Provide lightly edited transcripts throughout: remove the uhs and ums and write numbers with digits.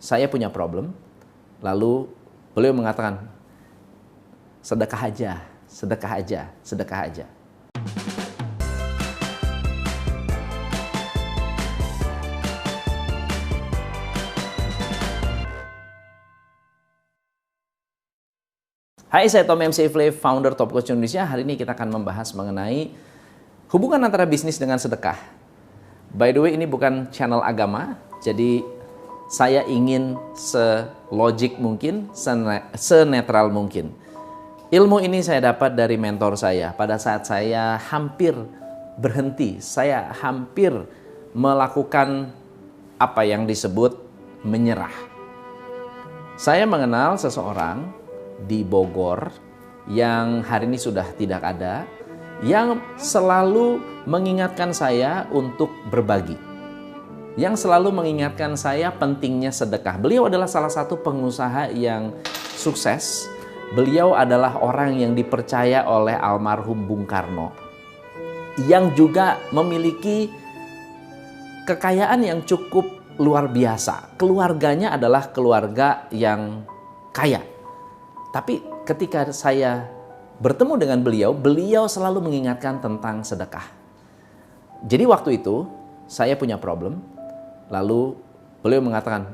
saya punya problem. Lalu beliau mengatakan, sedekah aja, sedekah aja, sedekah aja. Hai, saya Tom MC Ifle, founder Top Coach Indonesia. Hari ini kita akan membahas mengenai hubungan antara bisnis dengan sedekah. By the way, ini bukan channel agama, jadi saya ingin selogik mungkin, senetral mungkin. Ilmu ini saya dapat dari mentor saya. Pada saat saya hampir berhenti, saya hampir melakukan apa yang disebut menyerah. Saya mengenal seseorang di Bogor yang hari ini sudah tidak ada, yang selalu mengingatkan saya untuk berbagi, yang selalu mengingatkan saya pentingnya sedekah. Beliau adalah salah satu pengusaha yang sukses. Beliau adalah orang yang dipercaya oleh almarhum Bung Karno, yang juga memiliki kekayaan yang cukup luar biasa. Keluarganya adalah keluarga yang kaya. Tapi ketika saya bertemu dengan beliau, beliau selalu mengingatkan tentang sedekah. Jadi waktu itu saya punya problem, lalu beliau mengatakan,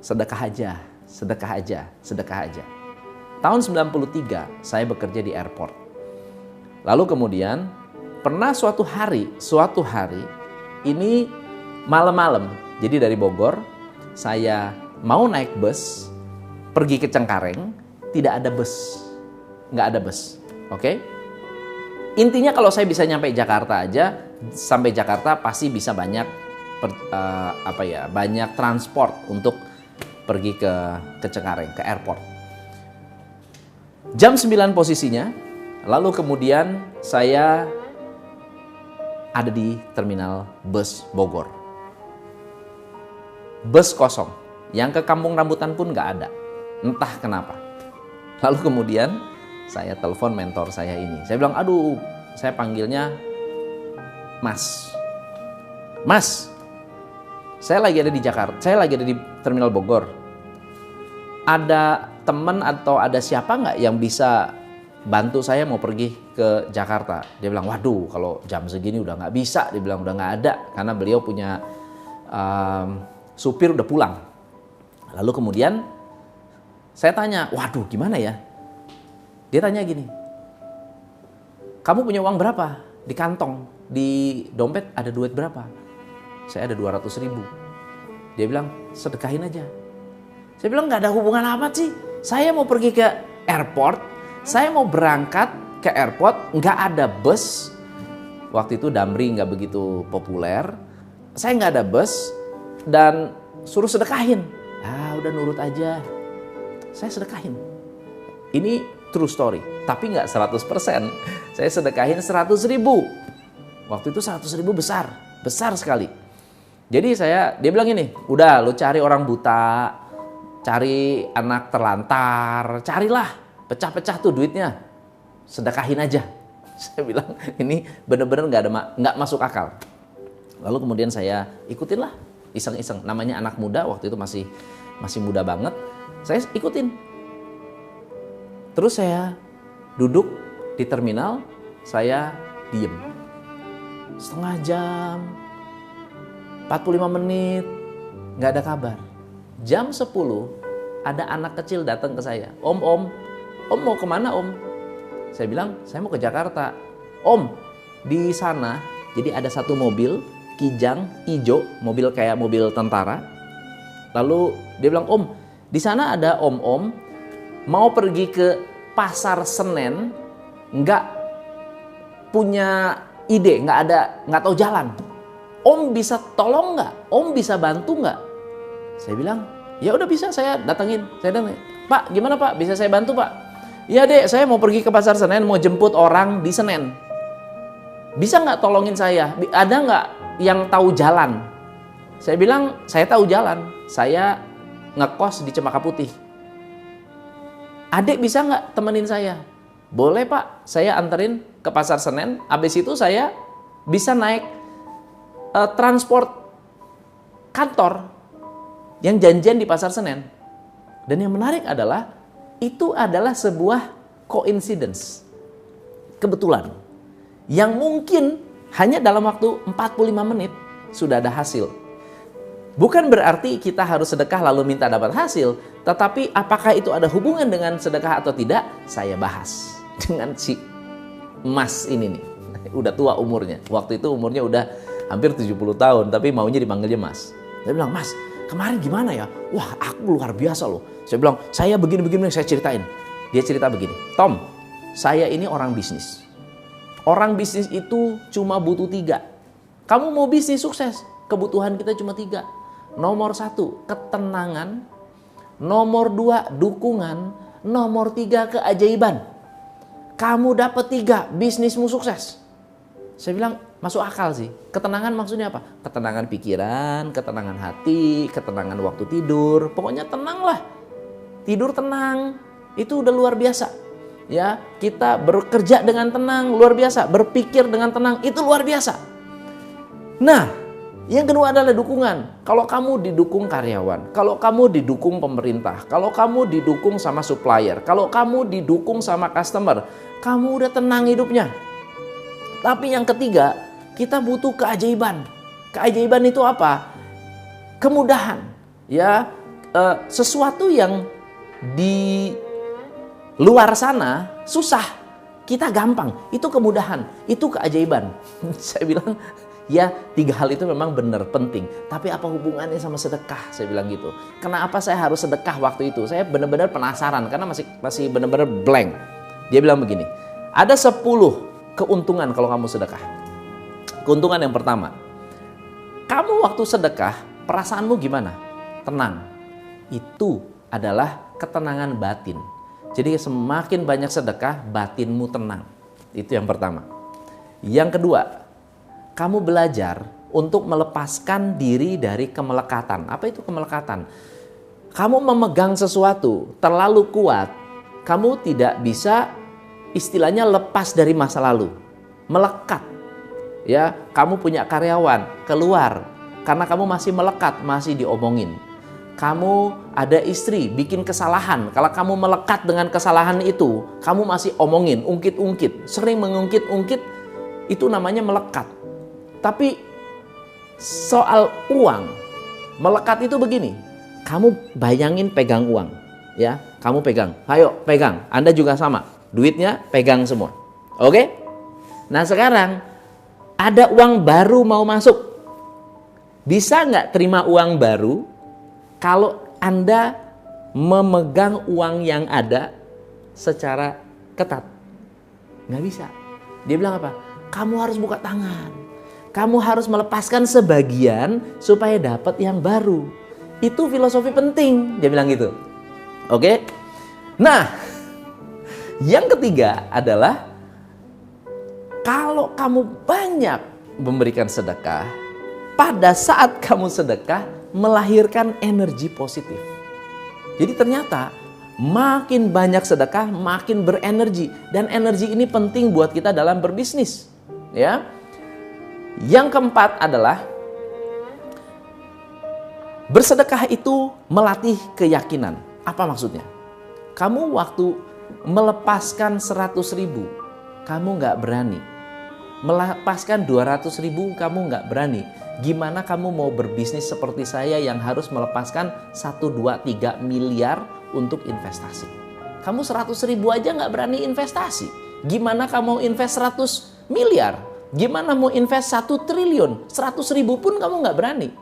sedekah aja, sedekah aja, sedekah aja. Tahun 93 saya bekerja di airport. Lalu kemudian pernah suatu hari ini malam-malam. Jadi dari Bogor saya mau naik bus pergi ke Cengkareng, tidak ada bus. Nggak ada bus. Oke? Intinya kalau saya bisa nyampe Jakarta aja, sampai Jakarta pasti bisa banyak banyak transport untuk pergi ke Cengkareng, ke airport. Jam 9 posisinya, lalu kemudian saya ada di terminal bus Bogor. Bus kosong, yang ke Kampung Rambutan pun nggak ada, entah kenapa. Lalu kemudian saya telepon mentor saya ini. Saya bilang, aduh, saya panggilnya Mas. Mas, saya lagi ada di Jakarta, saya lagi ada di terminal Bogor. Ada teman atau ada siapa nggak yang bisa bantu saya mau pergi ke Jakarta? Dia bilang, waduh, kalau jam segini udah nggak bisa. Dia bilang, udah nggak ada, karena beliau punya supir udah pulang. Lalu kemudian saya tanya, waduh, gimana ya? Dia tanya gini, kamu punya uang berapa di kantong, di dompet ada duit berapa? Saya ada 200.000. Dia bilang, sedekahin aja. Saya bilang, nggak ada hubungan amat sih. Saya mau pergi ke airport, saya mau berangkat ke airport, nggak ada bus. Waktu itu Damri nggak begitu populer. Saya nggak ada bus dan suruh sedekahin. Ah, udah nurut aja. Saya sedekahin. Ini true story, tapi nggak 100%. Saya sedekahin 100.000. Waktu itu 100.000 besar sekali. Jadi dia bilang ini, udah lu cari orang buta, cari anak terlantar, carilah, pecah-pecah tuh duitnya, sedekahin aja. Saya bilang ini bener-bener nggak masuk akal. Lalu kemudian saya ikutin lah, iseng-iseng. Namanya anak muda, waktu itu masih muda banget. Saya ikutin. Terus saya duduk di terminal, saya diem. Setengah jam, 45 menit, nggak ada kabar. Jam 10, ada anak kecil datang ke saya. Om mau kemana om? Saya bilang, saya mau ke Jakarta. Om, di sana, jadi ada satu mobil, Kijang, hijau, mobil kayak mobil tentara. Lalu dia bilang, om, di sana ada om-om mau pergi ke pasar Senen, nggak punya ide, nggak tahu jalan. Om bisa tolong nggak? Om bisa bantu nggak? Saya bilang, ya udah bisa, saya datengin. Saya datengin. Pak, gimana Pak? Bisa saya bantu Pak? Iya dek, saya mau pergi ke pasar Senen, mau jemput orang di Senen. Bisa nggak tolongin saya? Ada nggak yang tahu jalan? Saya bilang, saya tahu jalan. Saya ngekos di Cempaka Putih. Adik bisa nggak temenin saya? Boleh Pak, saya anterin ke pasar Senen. Habis itu saya bisa naik transport kantor. yang janjian di pasar Senen. Dan yang menarik adalah itu adalah sebuah coincidence, kebetulan, yang mungkin hanya dalam waktu 45 menit sudah ada hasil. Bukan berarti kita harus sedekah lalu minta dapat hasil, tetapi apakah itu ada hubungan dengan sedekah atau tidak, saya bahas dengan si Mas ini nih. Udah tua umurnya, waktu itu umurnya udah hampir 70 tahun, tapi maunya dipanggilnya Mas. Saya bilang, Mas, kemarin gimana ya? Wah, aku luar biasa loh. Saya bilang, saya begini-begini, saya ceritain. Dia cerita begini, Tom, saya ini orang bisnis. Orang bisnis itu cuma butuh 3. Kamu mau bisnis sukses, kebutuhan kita cuma 3. Nomor 1, ketenangan. Nomor 2, dukungan. Nomor 3, keajaiban. Kamu dapat 3, bisnismu sukses. Saya bilang, masuk akal sih. Ketenangan maksudnya apa? Ketenangan pikiran, ketenangan hati, ketenangan waktu tidur. Pokoknya tenang lah. Tidur tenang, itu udah luar biasa. Ya, kita bekerja dengan tenang, luar biasa. Berpikir dengan tenang, itu luar biasa. Nah, yang kedua adalah dukungan. Kalau kamu didukung karyawan, kalau kamu didukung pemerintah, kalau kamu didukung sama supplier, kalau kamu didukung sama customer, kamu udah tenang hidupnya. Tapi yang ketiga, kita butuh keajaiban. Keajaiban itu apa? Kemudahan. Ya, sesuatu yang di luar sana susah, kita gampang. Itu kemudahan, itu keajaiban. Saya bilang, ya 3 hal itu memang benar penting. Tapi apa hubungannya sama sedekah? Saya bilang gitu. Kenapa saya harus sedekah waktu itu? Saya benar-benar penasaran karena masih benar-benar blank. Dia bilang begini, ada 10 keuntungan kalau kamu sedekah. Keuntungan yang pertama, kamu waktu sedekah perasaanmu gimana? Tenang. Itu adalah ketenangan batin. Jadi semakin banyak sedekah, batinmu tenang. Itu yang pertama. Yang kedua, kamu belajar untuk melepaskan diri dari kemelekatan. Apa itu kemelekatan? Kamu memegang sesuatu terlalu kuat, kamu tidak bisa istilahnya lepas dari masa lalu. Melekat. Ya, kamu punya karyawan, keluar karena kamu masih melekat, masih diomongin. Kamu ada istri bikin kesalahan, kalau kamu melekat dengan kesalahan itu, kamu masih omongin, ungkit-ungkit, sering mengungkit-ungkit, itu namanya melekat. Tapi soal uang, melekat itu begini, kamu bayangin pegang uang, ya, kamu pegang, ayo pegang, Anda juga sama, duitnya pegang semua, oke? Nah sekarang ada uang baru mau masuk, bisa nggak terima uang baru? Kalau Anda memegang uang yang ada secara ketat, nggak bisa. Dia bilang apa? Kamu harus buka tangan. Kamu harus melepaskan sebagian supaya dapat yang baru. Itu filosofi penting. Dia bilang gitu. Oke? Nah, yang ketiga adalah kalau kamu banyak memberikan sedekah, pada saat kamu sedekah, melahirkan energi positif. Jadi ternyata makin banyak sedekah, makin berenergi, dan energi ini penting buat kita dalam berbisnis. Ya. Yang keempat adalah bersedekah itu melatih keyakinan. Apa maksudnya? Kamu waktu melepaskan 100.000, kamu nggak berani. Melepaskan 200.000, kamu nggak berani. Gimana kamu mau berbisnis seperti saya yang harus melepaskan 1, 2, 3 miliar untuk investasi? Kamu 100.000 aja nggak berani investasi. Gimana kamu mau invest 100 miliar? Gimana mau invest 1 triliun? 100.000 pun kamu nggak berani.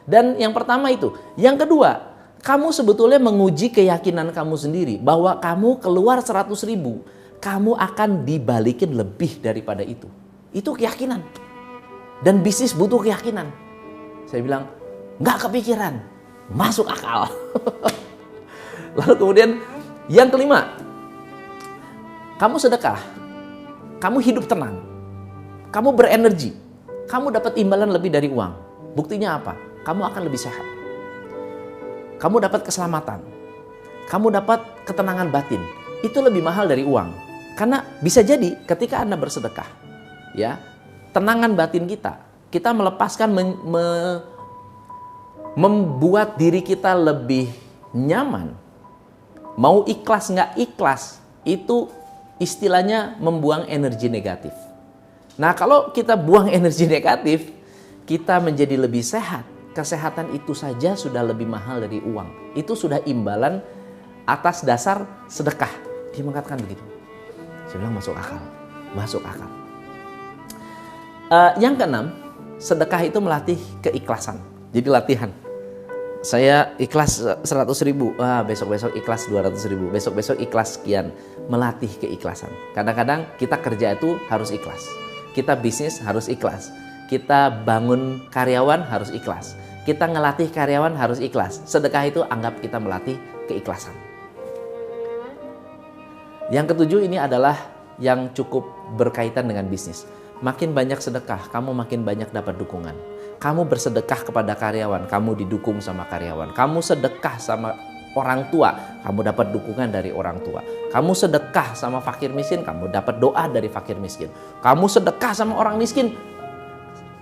Dan yang pertama itu. Yang kedua, kamu sebetulnya menguji keyakinan kamu sendiri. Bahwa kamu keluar 100.000, kamu akan dibalikin lebih daripada itu. Itu keyakinan. Dan bisnis butuh keyakinan. Saya bilang, nggak kepikiran, masuk akal. Lalu kemudian yang kelima, kamu sedekah, kamu hidup tenang, kamu berenergi, kamu dapat imbalan lebih dari uang. Buktinya apa? Kamu akan lebih sehat. Kamu dapat keselamatan, kamu dapat ketenangan batin. Itu lebih mahal dari uang. Karena bisa jadi ketika Anda bersedekah, ya, tenangan batin kita melepaskan membuat diri kita lebih nyaman, mau ikhlas nggak ikhlas, itu istilahnya membuang energi negatif. Nah, kalau kita buang energi negatif, kita menjadi lebih sehat. Kesehatan itu saja sudah lebih mahal dari uang. Itu sudah imbalan atas dasar sedekah. Dia mengatakan begitu. Saya bilang masuk akal. Masuk akal. Yang keenam, sedekah itu melatih keikhlasan. Jadi latihan. Saya ikhlas 100.000, besok-besok ikhlas 200.000, besok-besok ikhlas sekian. Melatih keikhlasan. Kadang-kadang kita kerja itu harus ikhlas. Kita bisnis harus ikhlas. Kita bangun karyawan harus ikhlas. Kita ngelatih karyawan harus ikhlas. Sedekah itu anggap kita melatih keikhlasan. Yang ketujuh ini adalah yang cukup berkaitan dengan bisnis. Makin banyak sedekah, kamu makin banyak dapat dukungan. Kamu bersedekah kepada karyawan, kamu didukung sama karyawan. Kamu sedekah sama orang tua, kamu dapat dukungan dari orang tua. Kamu sedekah sama fakir miskin, kamu dapat doa dari fakir miskin. Kamu sedekah sama orang miskin,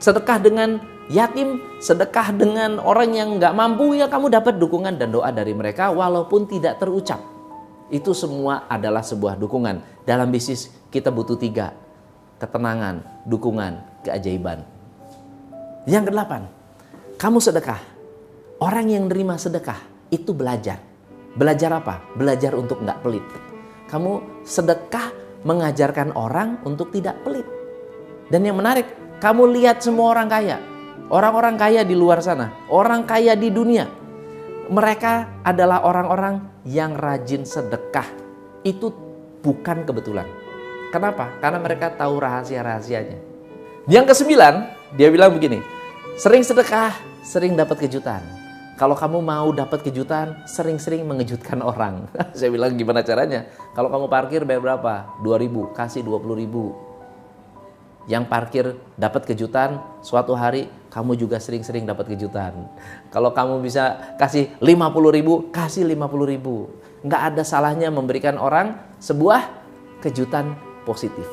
sedekah dengan yatim, sedekah dengan orang yang nggak mampu, ya kamu dapat dukungan dan doa dari mereka walaupun tidak terucap. Itu semua adalah sebuah dukungan. Dalam bisnis kita butuh 3. Ketenangan, dukungan, keajaiban. Yang kedelapan, kamu sedekah. Orang yang nerima sedekah itu belajar. Belajar apa? Belajar untuk nggak pelit. Kamu sedekah mengajarkan orang untuk tidak pelit. Dan yang menarik, kamu lihat semua orang kaya. Orang-orang kaya di luar sana, orang kaya di dunia, mereka adalah orang-orang yang rajin sedekah. Itu bukan kebetulan. Kenapa? Karena mereka tahu rahasia-rahasianya. Yang kesembilan, dia bilang begini, sering sedekah, sering dapat kejutan. Kalau kamu mau dapat kejutan, sering-sering mengejutkan orang. Saya bilang gimana caranya? Kalau kamu parkir bayar berapa? 2.000, kasih 20.000. Yang parkir dapat kejutan, suatu hari kamu juga sering-sering dapat kejutan. Kalau kamu bisa kasih 50.000, kasih 50.000. Nggak ada salahnya memberikan orang sebuah kejutan positif.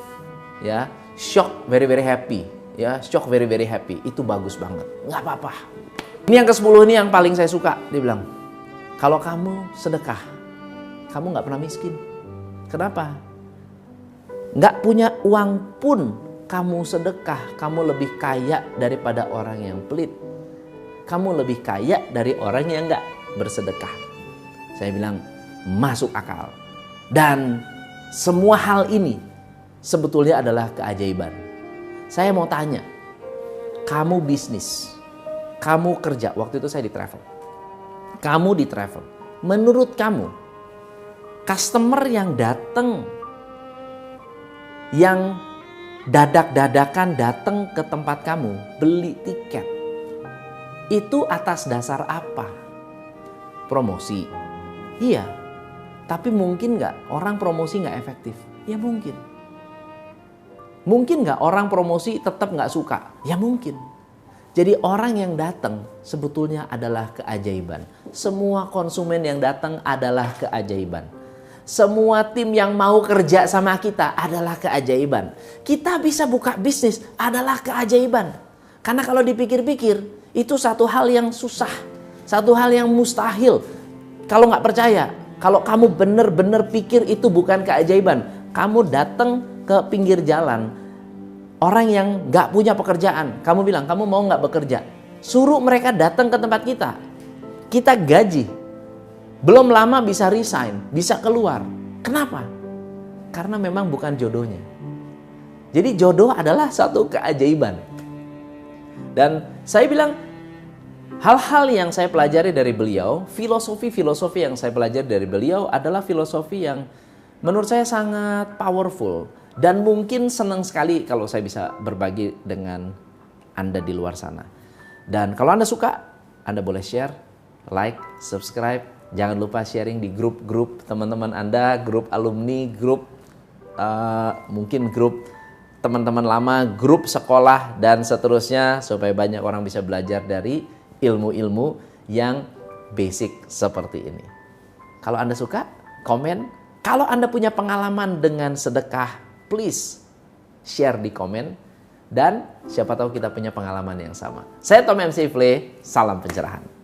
Ya, shock very very happy. Ya, shock very very happy. Itu bagus banget. Nggak apa-apa. Ini yang ke-10 ini yang paling saya suka. Dia bilang, kalau kamu sedekah, kamu nggak pernah miskin. Kenapa? Nggak punya uang pun kamu sedekah, kamu lebih kaya daripada orang yang pelit. Kamu lebih kaya dari orang yang nggak bersedekah. Saya bilang, masuk akal. Dan semua hal ini sebetulnya adalah keajaiban. Saya mau tanya, kamu bisnis, kamu kerja, waktu itu saya di travel. Kamu di travel. Menurut kamu, customer yang datang, yang dadak-dadakan datang ke tempat kamu, beli tiket, itu atas dasar apa? Promosi? Iya. Tapi mungkin nggak orang promosi nggak efektif? Ya mungkin. Mungkin nggak orang promosi tetap nggak suka? Ya mungkin. Jadi orang yang datang sebetulnya adalah keajaiban. Semua konsumen yang datang adalah keajaiban. Semua tim yang mau kerja sama kita adalah keajaiban. Kita bisa buka bisnis adalah keajaiban. Karena kalau dipikir-pikir, itu satu hal yang susah. Satu hal yang mustahil. Kalau nggak percaya, kalau kamu benar-benar pikir itu bukan keajaiban, kamu datang ke pinggir jalan, orang yang nggak punya pekerjaan, kamu bilang, kamu mau nggak bekerja? Suruh mereka datang ke tempat kita. Kita gaji. Belum lama bisa resign, bisa keluar. Kenapa? Karena memang bukan jodohnya. Jadi jodoh adalah satu keajaiban. Dan saya bilang, hal-hal yang saya pelajari dari beliau, filosofi-filosofi yang saya pelajari dari beliau adalah filosofi yang menurut saya sangat powerful. Dan mungkin senang sekali kalau saya bisa berbagi dengan Anda di luar sana. Dan kalau Anda suka, Anda boleh share, like, subscribe. Jangan lupa sharing di grup-grup teman-teman Anda, grup alumni, grup mungkin grup teman-teman lama, grup sekolah, dan seterusnya. Supaya banyak orang bisa belajar dari ilmu-ilmu yang basic seperti ini. Kalau Anda suka, komen. Kalau Anda punya pengalaman dengan sedekah, please share di komen. Dan siapa tahu kita punya pengalaman yang sama. Saya Tom MC Ifle, salam pencerahan.